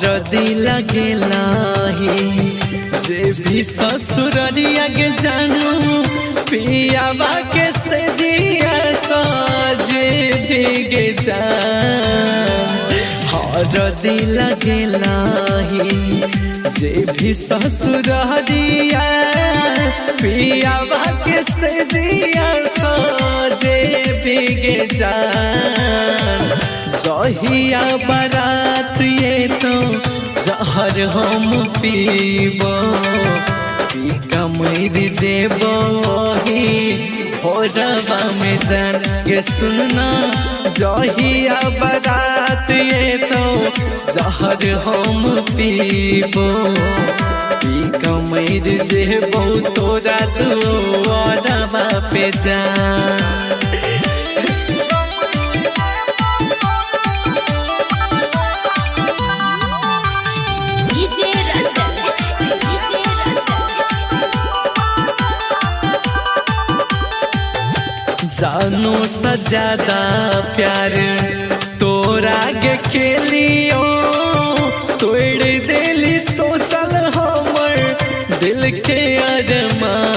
हरदी लगेला ही जे भी ससुररिया के जानू पियावा के सजिया सजे भीगे जान हरदी लगेला ही जे भी ससुररिया पियावा के सजिया सजे भीगे जान जहिया बारात ये तो जहर हम पीबो पी कमर जेबो ही भोरवा में जान के सुनना जहिया बारात ये तो जहर हम पीबो पी कमर जेबो तोरा दुआरवा पे जान जानो सा ज्यादा प्यार तोरा के लियो तोड़ दिली सोचल हमर दिल के अरमान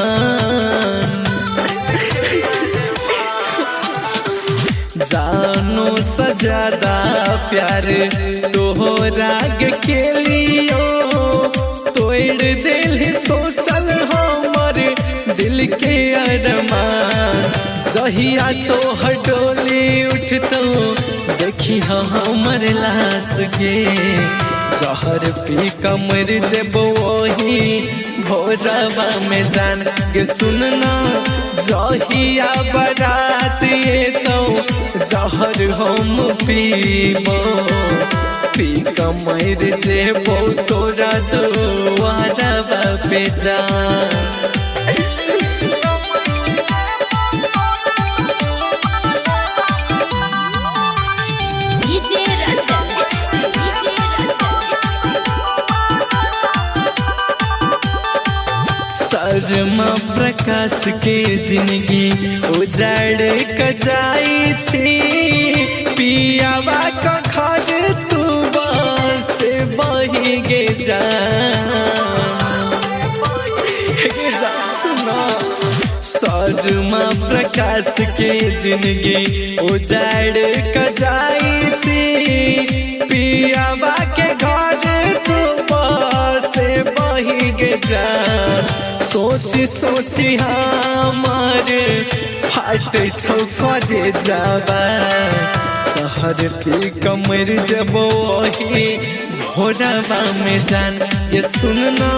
जानो सा ज्यादा प्यार तोरा के लियो तोड़ दिली सोचल हमर दिल के अरमान सहिया तो हटोली उठतो देखी हमर लाश के जहर पी कमर जेबो वही भोरवा में जान के सुनना जहिया बारात ये तो जहर हम पीबो पी कमर जेबो तोरा दुआरवा पे जान शर्मा प्रकाश के जिंदगी उजाड़ कजाई छी पियावा का घर तू बस बही गे जा सुना शर्मा प्रकाश के जिंदगी उजाड़ कजाई छी पियावा के घर तू बस बही गे जा सोची सोची हमार फाट छौके जाबा शहर पी कमर जब वही भोरवा में जान ये सुनना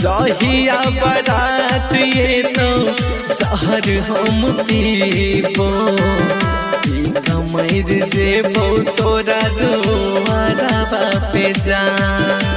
जहिया बारात ये तो जहर हम पीबो पी कमर जेबो तोरा दुआरवा पे जान